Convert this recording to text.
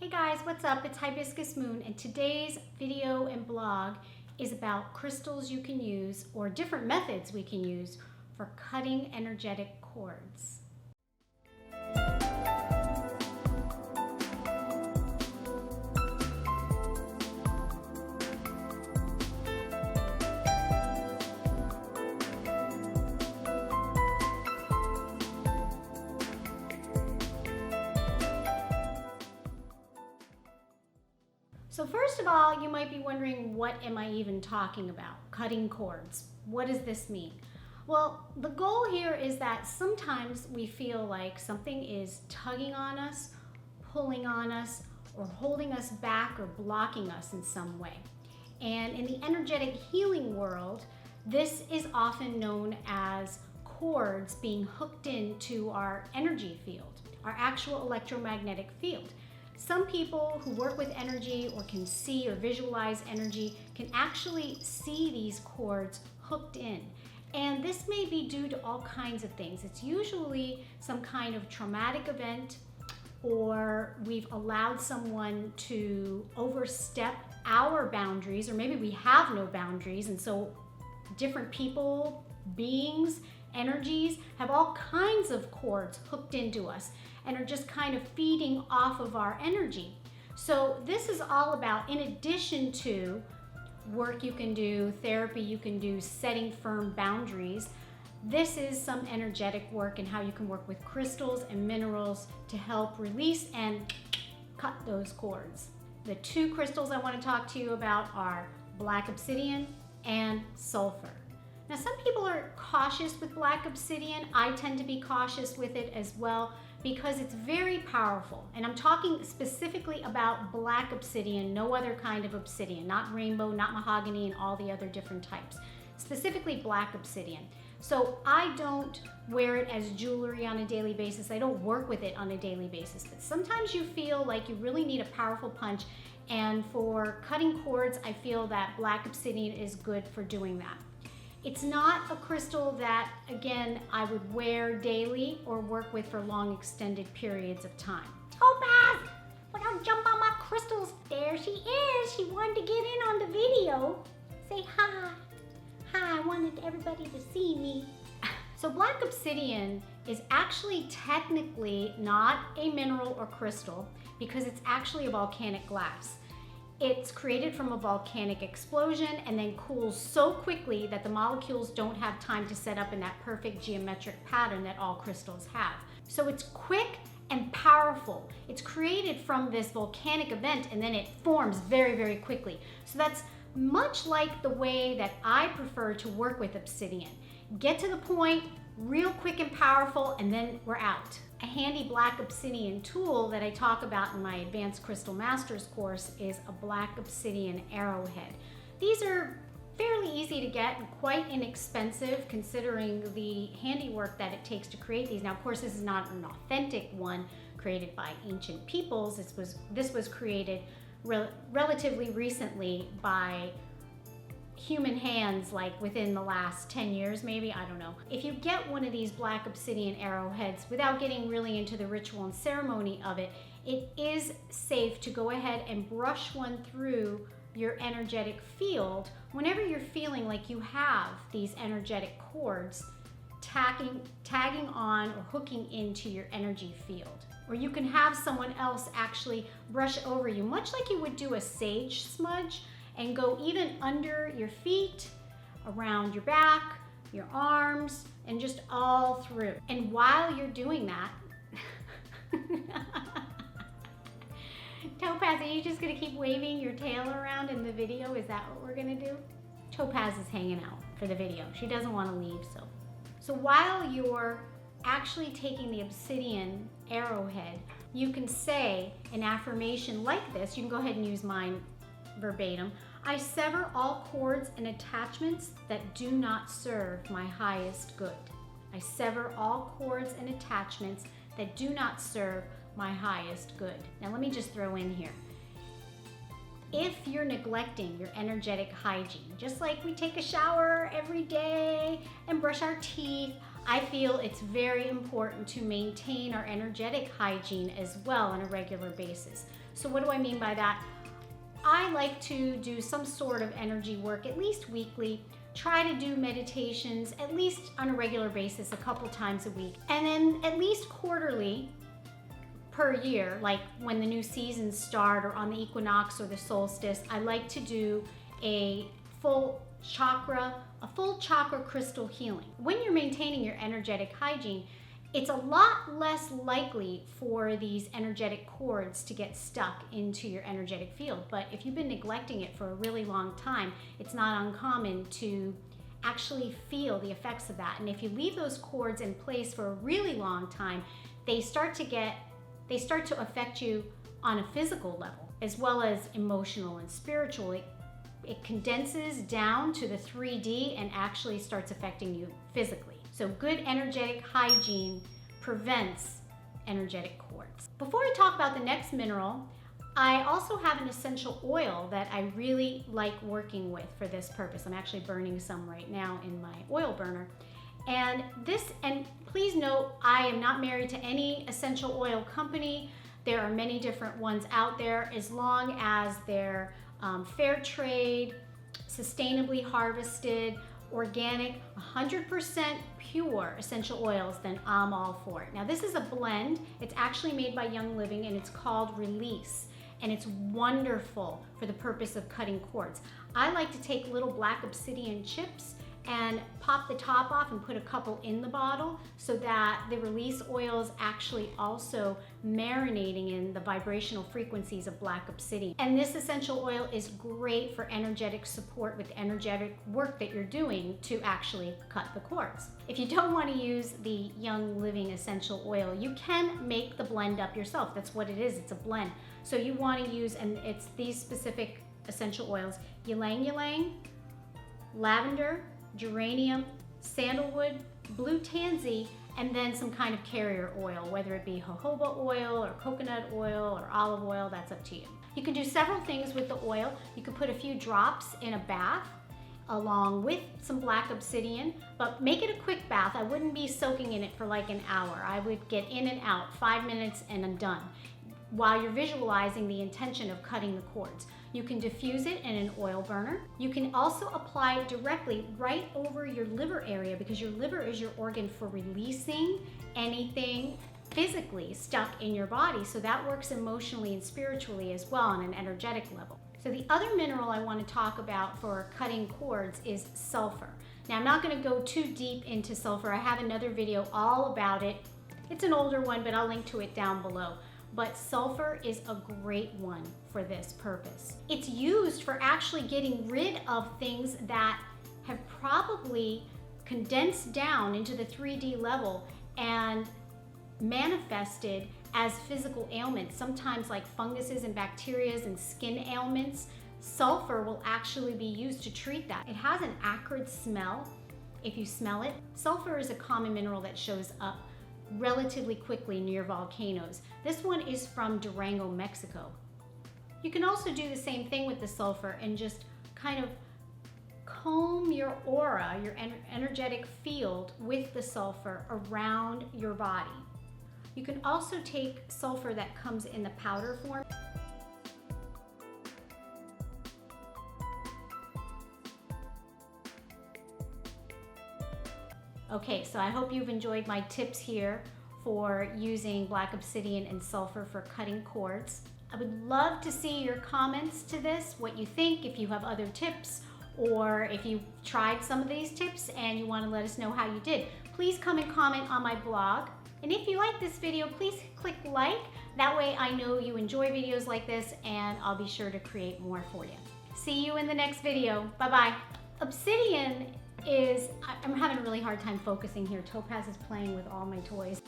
Hey guys, what's up? It's Hibiscus Moon, and today's video and blog is about crystals you can use, or different methods we can use for cutting energetic cords. So first of all, you might be wondering, what am I even talking about? Cutting cords. What does this mean? Well, the goal here is that sometimes we feel like something is tugging on us, pulling on us, or holding us back or blocking us in some way. And in the energetic healing world, this is often known as cords being hooked into our energy field, our actual electromagnetic field. Some people who work with energy or can see or visualize energy can actually see these cords hooked in. And this may be due to all kinds of things. It's usually some kind of traumatic event, or we've allowed someone to overstep our boundaries, or maybe we have no boundaries, and so different people, beings, energies have all kinds of cords hooked into us and are just kind of feeding off of our energy. So this is all about, in addition to work you can do, therapy you can do, setting firm boundaries, this is some energetic work and how you can work with crystals and minerals to help release and cut those cords. The two crystals I want to talk to you about are black obsidian and sulfur. Now, some people are cautious with black obsidian. I tend to be cautious with it as well because it's very powerful. And I'm talking specifically about black obsidian, no other kind of obsidian, not rainbow, not mahogany, and all the other different types. Specifically black obsidian. So I don't wear it as jewelry on a daily basis. I don't work with it on a daily basis. But sometimes you feel like you really need a powerful punch. And for cutting cords, I feel that black obsidian is good for doing that. It's not a crystal that, again, I would wear daily or work with for long extended periods of time. Topaz! Look how jump on my crystals. There she is. She wanted to get in on the video. Say hi. Hi, I wanted everybody to see me. So black obsidian is actually technically not a mineral or crystal because it's actually a volcanic glass. It's created from a volcanic explosion and then cools so quickly that the molecules don't have time to set up in that perfect geometric pattern that all crystals have. So it's quick and powerful. It's created from this volcanic event and then it forms very, very quickly. So that's much like the way that I prefer to work with obsidian. Get to the point, real quick and powerful, and then we're out. A handy black obsidian tool that I talk about in my Advanced Crystal Masters course is a black obsidian arrowhead. These are fairly easy to get and quite inexpensive considering the handiwork that it takes to create these. Now, of course, this is not an authentic one created by ancient peoples. This was created relatively recently by human hands, like within the last 10 years maybe, I don't know. If you get one of these black obsidian arrowheads, without getting really into the ritual and ceremony of it, it is safe to go ahead and brush one through your energetic field whenever you're feeling like you have these energetic cords tagging on or hooking into your energy field. Or you can have someone else actually brush over you, much like you would do a sage smudge, and go even under your feet, around your back, your arms, and just all through. And while you're doing that, Topaz, are you just gonna keep waving your tail around in the video? Is that what we're gonna do? Topaz is hanging out for the video. She doesn't wanna leave, so. So while you're actually taking the obsidian arrowhead, you can say an affirmation like this. You can go ahead and use mine verbatim. I sever all cords and attachments that do not serve my highest good. I sever all cords and attachments that do not serve my highest good. Now let me just throw in here. If you're neglecting your energetic hygiene, just like we take a shower every day and brush our teeth, I feel it's very important to maintain our energetic hygiene as well on a regular basis. So what do I mean by that? I like to do some sort of energy work at least weekly, try to do meditations at least on a regular basis, a couple times a week, and then at least quarterly per year, like when the new seasons start or on the equinox or the solstice, I like to do a full chakra crystal healing. When you're maintaining your energetic hygiene, it's a lot less likely for these energetic cords to get stuck into your energetic field. But if you've been neglecting it for a really long time, it's not uncommon to actually feel the effects of that. And if you leave those cords in place for a really long time, they start to affect you on a physical level as well as emotional and spiritual. It condenses down to the 3D and actually starts affecting you physically. So good energetic hygiene prevents energetic cords. Before I talk about the next mineral, I also have an essential oil that I really like working with for this purpose. I'm actually burning some right now in my oil burner. And please note, I am not married to any essential oil company. There are many different ones out there. As long as they're fair trade, sustainably harvested, organic, 100% pure essential oils, then I'm all for it. Now this is a blend. It's actually made by Young Living and it's called Release. And it's wonderful for the purpose of cutting cords. I like to take little black obsidian chips and pop the top off and put a couple in the bottle so that the release oil is actually also marinating in the vibrational frequencies of black obsidian. And this essential oil is great for energetic support with energetic work that you're doing to actually cut the cords. If you don't want to use the Young Living essential oil, you can make the blend up yourself. That's what it is, it's a blend. So you want to use, and it's these specific essential oils: ylang ylang, lavender, geranium, sandalwood, blue tansy, and then some kind of carrier oil, whether it be jojoba oil or coconut oil or olive oil, that's up to you. You can do several things with the oil. You can put a few drops in a bath along with some black obsidian, but make it a quick bath. I wouldn't be soaking in it for like an hour. I would get in and out, 5 minutes and I'm done, while you're visualizing the intention of cutting the cords. You can diffuse it in an oil burner. You can also apply it directly right over your liver area, because your liver is your organ for releasing anything physically stuck in your body. So that works emotionally and spiritually as well on an energetic level. So the other mineral I want to talk about for cutting cords is sulfur. Now I'm not going to go too deep into sulfur. I have another video all about it. It's an older one, but I'll link to it down below. But sulfur is a great one for this purpose. It's used for actually getting rid of things that have probably condensed down into the 3D level and manifested as physical ailments, sometimes like funguses and bacteria and skin ailments. Sulfur will actually be used to treat that. It has an acrid smell if you smell it. Sulfur is a common mineral that shows up relatively quickly near volcanoes. This one is from Durango, Mexico. You can also do the same thing with the sulfur and just kind of comb your aura, your energetic field with the sulfur around your body. You can also take sulfur that comes in the powder form. Okay, so I hope you've enjoyed my tips here for using black obsidian and sulfur for cutting cords. I would love to see your comments to this, what you think, if you have other tips, or if you tried some of these tips and you want to let us know how you did. Please come and comment on my blog. And if you like this video, please click like. That way I know you enjoy videos like this and I'll be sure to create more for you. See you in the next video. Bye-bye. Obsidian I'm having a really hard time focusing here. Topaz is playing with all my toys.